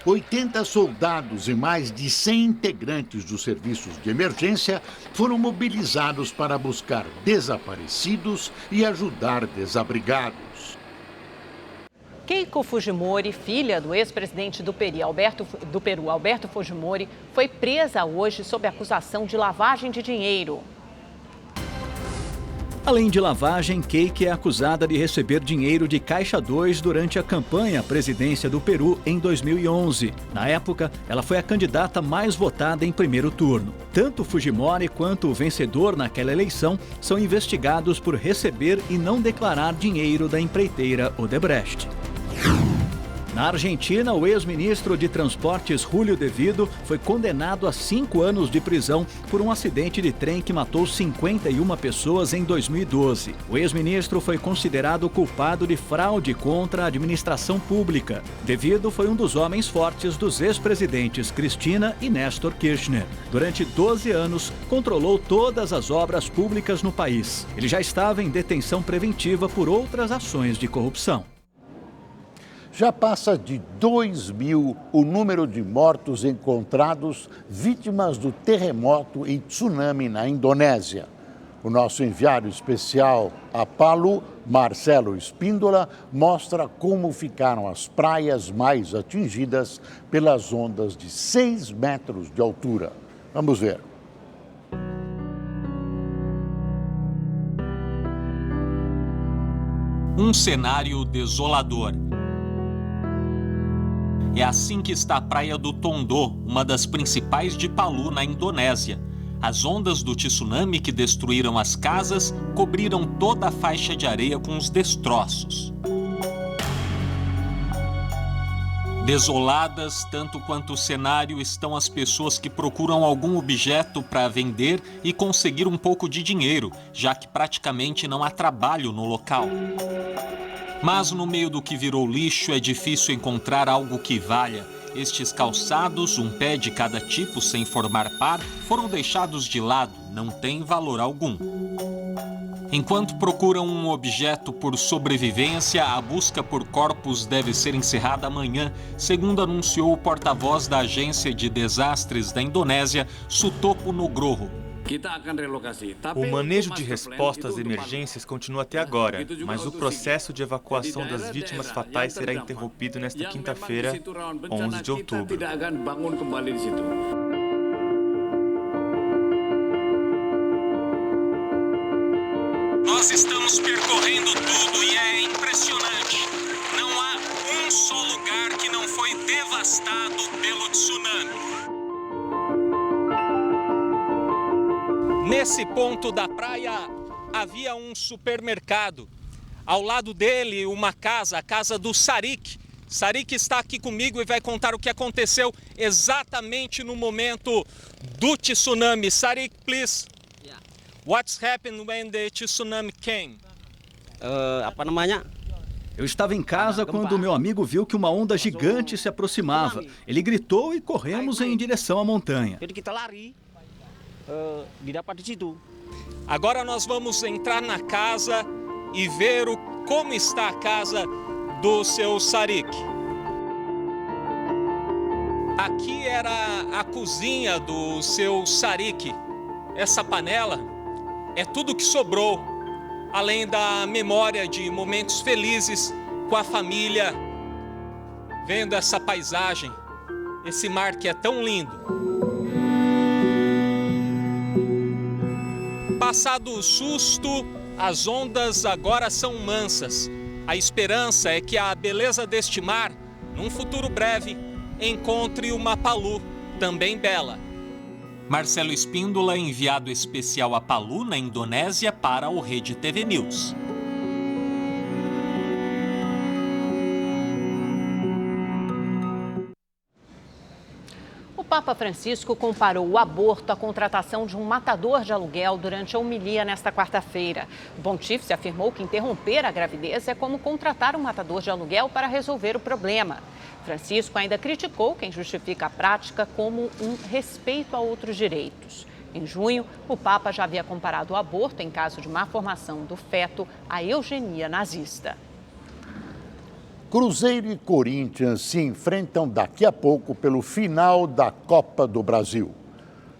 80 soldados e mais de 100 integrantes dos serviços de emergência foram mobilizados para buscar desaparecidos e ajudar desabrigados. Keiko Fujimori, filha do ex-presidente do Peru, Alberto Fujimori, foi presa hoje sob acusação de lavagem de dinheiro. Além de lavagem, Keiko é acusada de receber dinheiro de Caixa 2 durante a campanha à presidência do Peru em 2011. Na época, ela foi a candidata mais votada em primeiro turno. Tanto Fujimori quanto o vencedor naquela eleição são investigados por receber e não declarar dinheiro da empreiteira Odebrecht. Na Argentina, o ex-ministro de Transportes Julio De Vido foi condenado a 5 anos de prisão por um acidente de trem que matou 51 pessoas em 2012. O ex-ministro foi considerado culpado de fraude contra a administração pública. De Vido foi um dos homens fortes dos ex-presidentes Cristina e Néstor Kirchner. Durante 12 anos, controlou todas as obras públicas no país. Ele já estava em detenção preventiva por outras ações de corrupção. Já passa de 2.000 o número de mortos encontrados vítimas do terremoto e tsunami na Indonésia. O nosso enviado especial a Palu, Marcelo Espíndola, mostra como ficaram as praias mais atingidas pelas ondas de 6 metros de altura. Vamos ver. Um cenário desolador. É assim que está a praia do Tondo, uma das principais de Palu, na Indonésia. As ondas do tsunami que destruíram as casas cobriram toda a faixa de areia com os destroços. Desoladas, tanto quanto o cenário, estão as pessoas que procuram algum objeto para vender e conseguir um pouco de dinheiro, já que praticamente não há trabalho no local. Mas no meio do que virou lixo é difícil encontrar algo que valha. Estes calçados, um pé de cada tipo sem formar par, foram deixados de lado, não têm valor algum. Enquanto procuram um objeto por sobrevivência, a busca por corpos deve ser encerrada amanhã, segundo anunciou o porta-voz da Agência de Desastres da Indonésia, Sutopo Nugroho. O manejo de resposta às emergências continua até agora, mas o processo de evacuação das vítimas fatais será interrompido nesta quinta-feira, 11 de outubro. Nós estamos percorrendo tudo e é impressionante. Não há um só lugar que não foi devastado pelo tsunami. Nesse ponto da praia havia um supermercado. Ao lado dele, uma casa, a casa do Sarik. Sarik está aqui comigo e vai contar o que aconteceu exatamente no momento do tsunami. Sarik, please. What's happened when the tsunami came? Eu estava em casa quando meu amigo viu que uma onda gigante se aproximava. Ele gritou e corremos em direção à montanha. Agora nós vamos entrar na casa e ver como está a casa do seu Sarik. Aqui era a cozinha do seu Sarik. Essa panela é tudo que sobrou, além da memória de momentos felizes com a família, vendo essa paisagem, esse mar que é tão lindo. Passado o susto, as ondas agora são mansas. A esperança é que a beleza deste mar, num futuro breve, encontre uma Palu, também bela. Marcelo Espíndola, enviado especial a Palu, na Indonésia, para o Rede TV News. O Papa Francisco comparou o aborto à contratação de um matador de aluguel durante a homilia nesta quarta-feira. O pontífice afirmou que interromper a gravidez é como contratar um matador de aluguel para resolver o problema. Francisco ainda criticou quem justifica a prática como um respeito a outros direitos. Em junho, o Papa já havia comparado o aborto em caso de má formação do feto à eugenia nazista. Cruzeiro e Corinthians se enfrentam daqui a pouco pelo final da Copa do Brasil.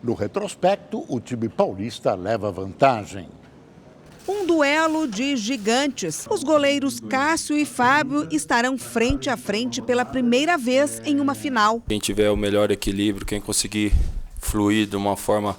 No retrospecto, o time paulista leva vantagem. Um duelo de gigantes. Os goleiros Cássio e Fábio estarão frente a frente pela primeira vez em uma final. Quem tiver o melhor equilíbrio, quem conseguir fluir de uma forma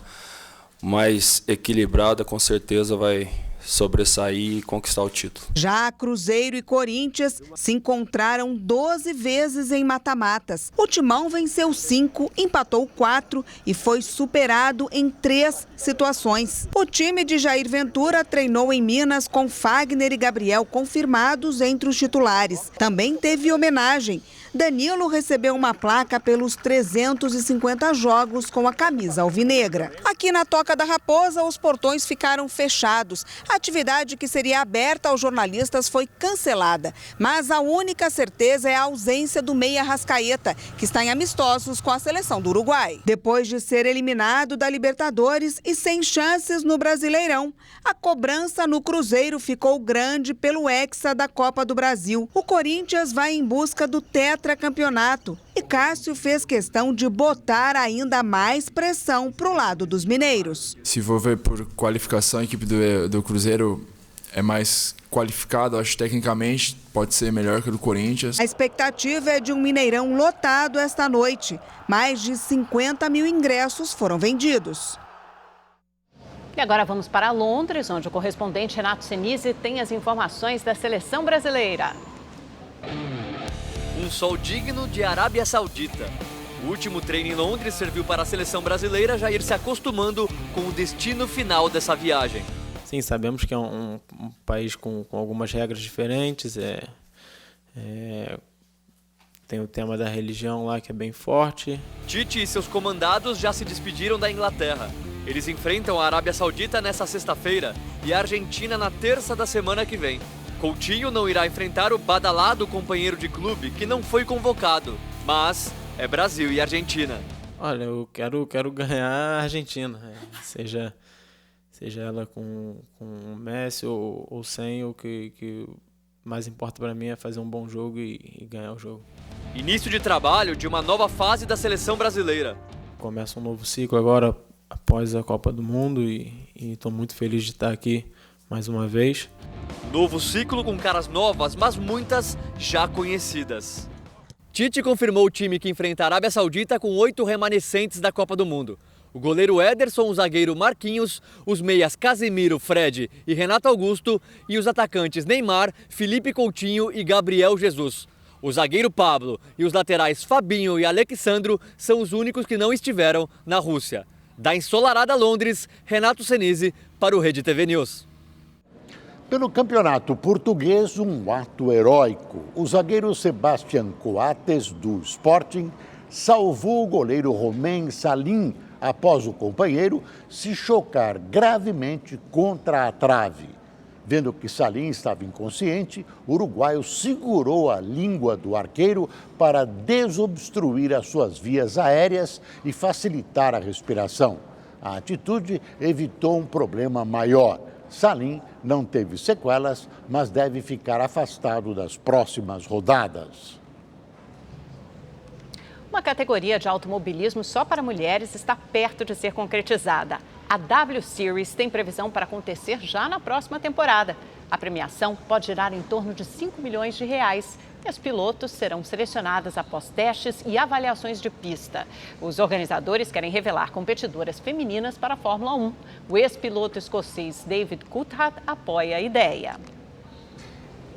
mais equilibrada, com certeza vai sobressair e conquistar o título. Já Cruzeiro e Corinthians se encontraram 12 vezes em mata-matas. O Timão venceu 5, empatou 4 e foi superado em 3 situações. O time de Jair Ventura treinou em Minas com Fagner e Gabriel confirmados entre os titulares. Também teve homenagem. Danilo recebeu uma placa pelos 350 jogos com a camisa alvinegra. Aqui na Toca da Raposa, os portões ficaram fechados. A atividade que seria aberta aos jornalistas foi cancelada. Mas a única certeza é a ausência do meia Arrascaeta, que está em amistosos com a seleção do Uruguai. Depois de ser eliminado da Libertadores e sem chances no Brasileirão, a cobrança no Cruzeiro ficou grande pelo hexa da Copa do Brasil. O Corinthians vai em busca do tetracampeonato e Cássio fez questão de botar ainda mais pressão para o lado dos mineiros. Se for ver por qualificação, a equipe do Cruzeiro é mais qualificada, acho, tecnicamente, pode ser melhor que a do Corinthians. A expectativa é de um Mineirão lotado esta noite. Mais de 50 mil ingressos foram vendidos. E agora vamos para Londres, onde o correspondente Renato Senise tem as informações da seleção brasileira. Um sol digno de Arábia Saudita. O último treino em Londres serviu para a seleção brasileira já ir se acostumando com o destino final dessa viagem. Sim, sabemos que é um país com algumas regras diferentes. tem o tema da religião lá que é bem forte. Tite e seus comandados já se despediram da Inglaterra. Eles enfrentam a Arábia Saudita nesta sexta-feira e a Argentina na terça da semana que vem. Coutinho não irá enfrentar o badalado companheiro de clube que não foi convocado, mas é Brasil e Argentina. Olha, eu quero ganhar a Argentina, seja ela com o Messi ou sem, o que mais importa para mim é fazer um bom jogo e ganhar o jogo. Início de trabalho de uma nova fase da seleção brasileira. Começa um novo ciclo agora após a Copa do Mundo e estou muito feliz de estar aqui mais uma vez. Novo ciclo com caras novas, mas muitas já conhecidas. Tite confirmou o time que enfrenta a Arábia Saudita com 8 remanescentes da Copa do Mundo. O goleiro Ederson, o zagueiro Marquinhos, os meias Casemiro, Fred e Renato Augusto e os atacantes Neymar, Felipe Coutinho e Gabriel Jesus. O zagueiro Pablo e os laterais Fabinho e Alexandro são os únicos que não estiveram na Rússia. Da ensolarada Londres, Renato Senise para o Rede TV News. Pelo campeonato português, um ato heróico. O zagueiro Sebastián Coates, do Sporting, salvou o goleiro Romain Salim após o companheiro se chocar gravemente contra a trave. Vendo que Salim estava inconsciente, o uruguaio segurou a língua do arqueiro para desobstruir as suas vias aéreas e facilitar a respiração. A atitude evitou um problema maior. Salim não teve sequelas, mas deve ficar afastado das próximas rodadas. Uma categoria de automobilismo só para mulheres está perto de ser concretizada. A W Series tem previsão para acontecer já na próxima temporada. A premiação pode girar em torno de 5 milhões de reais. E as pilotos serão selecionadas após testes e avaliações de pista. Os organizadores querem revelar competidoras femininas para a Fórmula 1. O ex-piloto escocês David Coulthard apoia a ideia.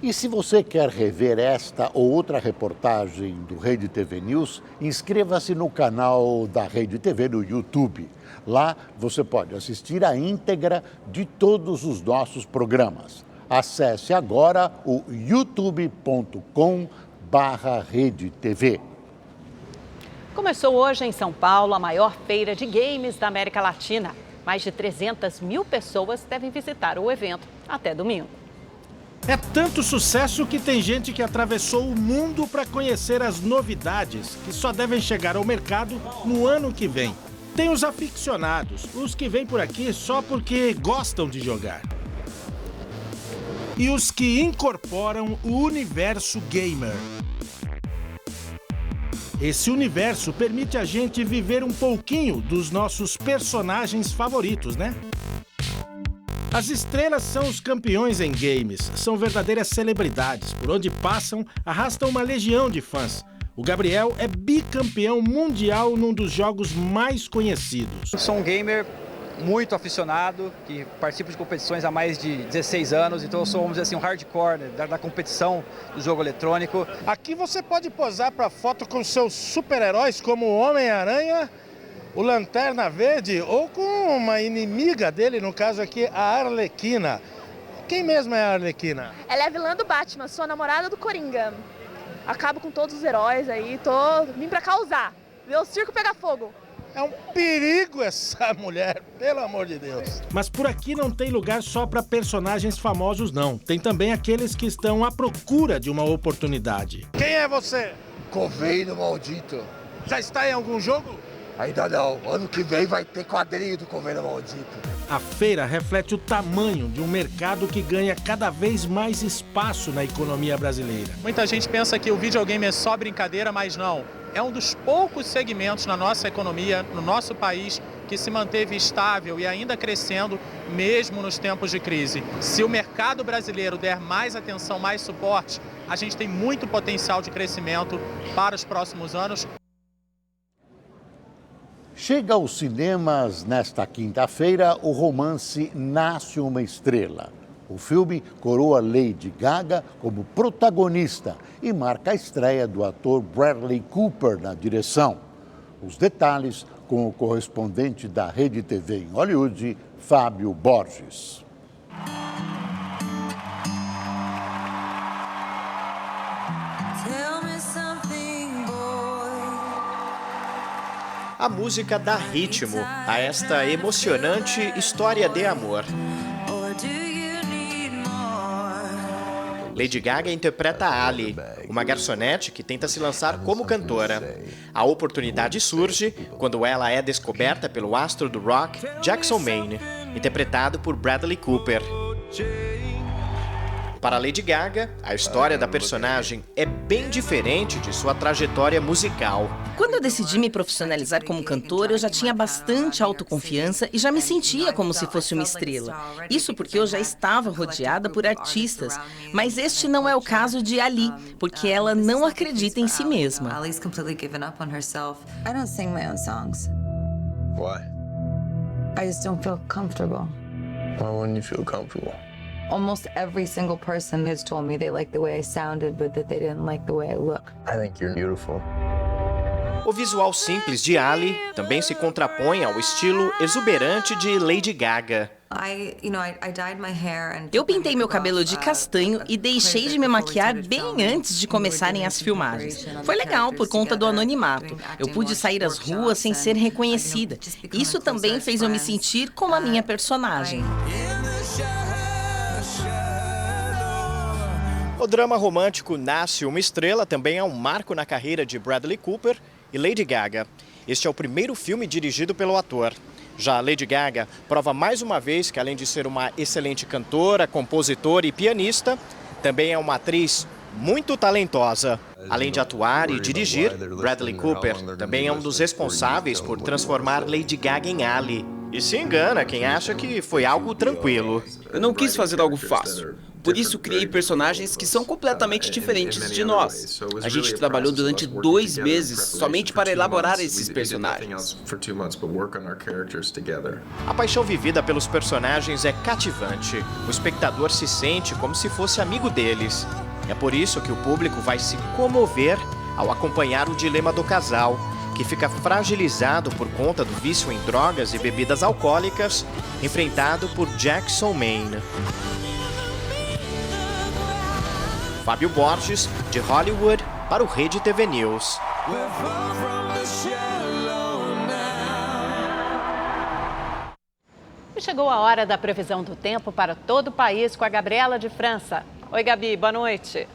E se você quer rever esta ou outra reportagem do Rede TV News, inscreva-se no canal da Rede TV no YouTube. Lá você pode assistir a íntegra de todos os nossos programas. Acesse agora o youtube.com/redetv. Começou hoje em São Paulo a maior feira de games da América Latina. Mais de 300 mil pessoas devem visitar o evento até domingo. É tanto sucesso que tem gente que atravessou o mundo para conhecer as novidades que só devem chegar ao mercado no ano que vem. Tem os aficionados, os que vêm por aqui só porque gostam de jogar. E os que incorporam o universo gamer. Esse universo permite a gente viver um pouquinho dos nossos personagens favoritos, né? As estrelas são os campeões em games, são verdadeiras celebridades. Por onde passam, arrastam uma legião de fãs. O Gabriel é bicampeão mundial num dos jogos mais conhecidos. Eu sou um gamer muito aficionado, que participo de competições há mais de 16 anos, então eu sou, vamos dizer assim, um hardcore da competição do jogo eletrônico. Aqui você pode posar para foto com seus super-heróis como o Homem-Aranha, o Lanterna Verde ou com uma inimiga dele, no caso aqui, a Arlequina. Quem mesmo é a Arlequina? Ela é a vilã do Batman, sou a namorada do Coringa. Acabo com todos os heróis aí, vim pra causar, ver o circo pegar fogo. É um perigo essa mulher, pelo amor de Deus. Mas por aqui não tem lugar só para personagens famosos, não. Tem também aqueles que estão à procura de uma oportunidade. Quem é você? Coveiro Maldito. Já está em algum jogo? Ainda não. Ano que vem vai ter quadrinho do Coveiro Maldito. A feira reflete o tamanho de um mercado que ganha cada vez mais espaço na economia brasileira. Muita gente pensa que o videogame é só brincadeira, mas não. É um dos poucos segmentos na nossa economia, no nosso país, que se manteve estável e ainda crescendo, mesmo nos tempos de crise. Se o mercado brasileiro der mais atenção, mais suporte, a gente tem muito potencial de crescimento para os próximos anos. Chega aos cinemas nesta quinta-feira o romance Nasce uma Estrela. O filme coroa Lady Gaga como protagonista e marca a estreia do ator Bradley Cooper na direção. Os detalhes com o correspondente da Rede TV em Hollywood, Fábio Borges. Tell me something A música dá ritmo a esta emocionante história de amor. Lady Gaga interpreta Ali, uma garçonete que tenta se lançar como cantora. A oportunidade surge quando ela é descoberta pelo astro do rock, Jackson Maine, interpretado por Bradley Cooper. Para Lady Gaga, a história da personagem é bem diferente de sua trajetória musical. Quando eu decidi me profissionalizar como cantora, eu já tinha bastante autoconfiança e já me sentia como se fosse uma estrela. Isso porque eu já estava rodeada por artistas. Mas este não é o caso de Ali, porque ela não acredita em si mesma. Why? I just don't feel comfortable. Why wouldn't you feel comfortable? Almost every single person has told me they like the way I sounded, but that they didn't like the way I look. I think you're beautiful. O visual simples de Ali também se contrapõe ao estilo exuberante de Lady Gaga. Eu pintei meu cabelo de castanho e deixei de me maquiar bem antes de começarem as filmagens. Foi legal por conta do anonimato. Eu pude sair às ruas sem ser reconhecida. Isso também fez eu me sentir como a minha personagem. O drama romântico Nasce uma Estrela também é um marco na carreira de Bradley Cooper e Lady Gaga. Este é o primeiro filme dirigido pelo ator. Já Lady Gaga prova mais uma vez que, além de ser uma excelente cantora, compositora e pianista, também é uma atriz muito talentosa. Além de atuar e dirigir, Bradley Cooper também é um dos responsáveis por transformar Lady Gaga em Ali. E se engana quem acha que foi algo tranquilo. Eu não quis fazer algo fácil. Por isso, criei personagens que são completamente diferentes de nós. A gente trabalhou durante 2 meses somente para elaborar esses personagens. A paixão vivida pelos personagens é cativante. O espectador se sente como se fosse amigo deles. É por isso que o público vai se comover ao acompanhar o dilema do casal, que fica fragilizado por conta do vício em drogas e bebidas alcoólicas, enfrentado por Jackson Maine. Fábio Borges, de Hollywood, para o Rede TV News. E chegou a hora da previsão do tempo para todo o país com a Gabriela de França. Oi, Gabi, boa noite.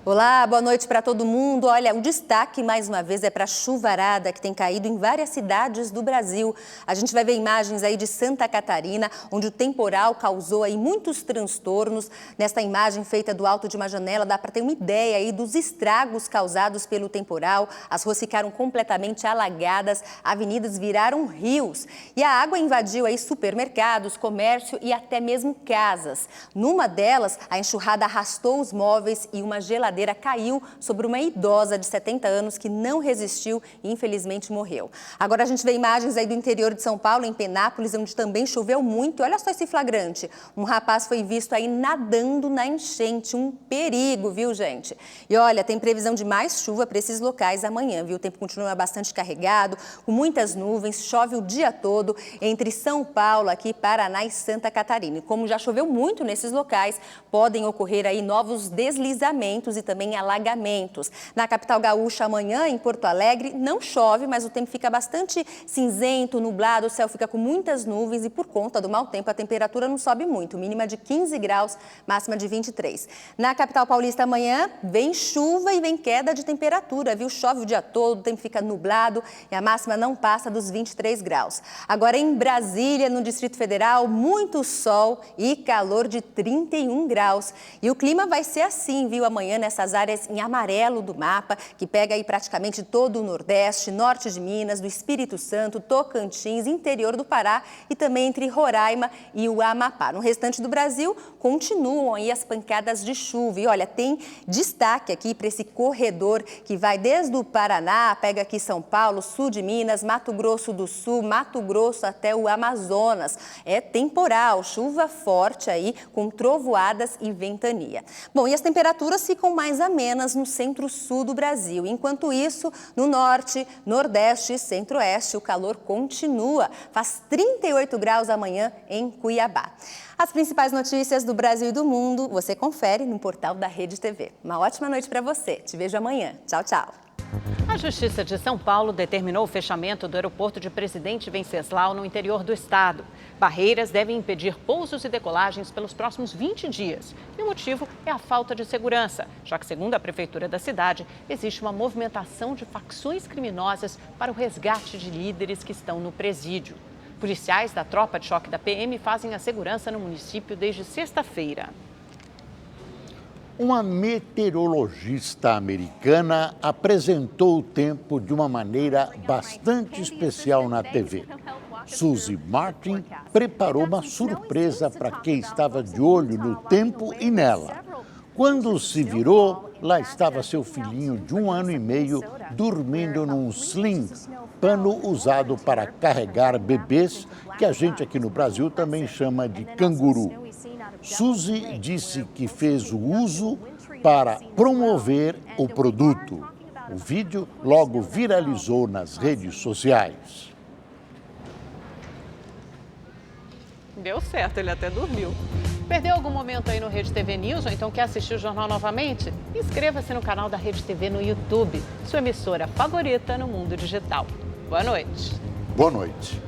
Olá, boa noite para todo mundo. Olha, o destaque mais uma vez é para a chuvarada que tem caído em várias cidades do Brasil. A gente vai ver imagens aí de Santa Catarina, onde o temporal causou aí muitos transtornos. Nesta imagem feita do alto de uma janela, dá para ter uma ideia aí dos estragos causados pelo temporal. As ruas ficaram completamente alagadas, avenidas viraram rios. E a água invadiu aí supermercados, comércio e até mesmo casas. Numa delas, a enxurrada arrastou os móveis e uma geladeira caiu sobre uma idosa de 70 anos que não resistiu e infelizmente morreu. Agora a gente vê imagens aí do interior de São Paulo, em Penápolis, onde também choveu muito. Olha só esse flagrante. Um rapaz foi visto aí nadando na enchente. Um perigo, viu, gente? E olha, tem previsão de mais chuva para esses locais amanhã, viu? O tempo continua bastante carregado, com muitas nuvens, chove o dia todo entre São Paulo, aqui, Paraná e Santa Catarina. E como já choveu muito nesses locais, podem ocorrer aí novos deslizamentos e também alagamentos. Na capital gaúcha, amanhã, em Porto Alegre, não chove, mas o tempo fica bastante cinzento, nublado, o céu fica com muitas nuvens e por conta do mau tempo a temperatura não sobe muito, mínima de 15 graus, máxima de 23. Na capital paulista, amanhã, vem chuva e vem queda de temperatura, viu? Chove o dia todo, o tempo fica nublado e a máxima não passa dos 23 graus. Agora, em Brasília, no Distrito Federal, muito sol e calor de 31 graus. E o clima vai ser assim, viu? Amanhã, nessas áreas em amarelo do mapa, que pega aí praticamente todo o Nordeste, norte de Minas, do Espírito Santo, Tocantins, interior do Pará e também entre Roraima e o Amapá. No restante do Brasil, continuam aí as pancadas de chuva. E olha, tem destaque aqui para esse corredor que vai desde o Paraná, pega aqui São Paulo, sul de Minas, Mato Grosso do Sul, Mato Grosso até o Amazonas. É temporal, chuva forte aí, com trovoadas e ventania. Bom, e as temperaturas ficam mais amenas no centro-sul do Brasil. Enquanto isso, no norte, nordeste e centro-oeste, o calor continua. Faz 38 graus amanhã em Cuiabá. As principais notícias do Brasil e do mundo você confere no portal da Rede TV. Uma ótima noite para você. Te vejo amanhã. Tchau, tchau. A Justiça de São Paulo determinou o fechamento do aeroporto de Presidente Venceslau, no interior do estado. Barreiras devem impedir pousos e decolagens pelos próximos 20 dias. E o motivo é a falta de segurança, já que, segundo a prefeitura da cidade, existe uma movimentação de facções criminosas para o resgate de líderes que estão no presídio. Policiais da tropa de choque da PM fazem a segurança no município desde sexta-feira. Uma meteorologista americana apresentou o tempo de uma maneira bastante especial na TV. Suzy Martin preparou uma surpresa para quem estava de olho no tempo e nela. Quando se virou, lá estava seu filhinho de 1 ano e meio dormindo num sling, pano usado para carregar bebês, que a gente aqui no Brasil também chama de canguru. Suzy disse que fez o uso para promover o produto. O vídeo logo viralizou nas redes sociais. Deu certo, ele até dormiu. Perdeu algum momento aí no Rede TV News ou então quer assistir o jornal novamente? Inscreva-se no canal da Rede TV no YouTube, sua emissora favorita no mundo digital. Boa noite. Boa noite.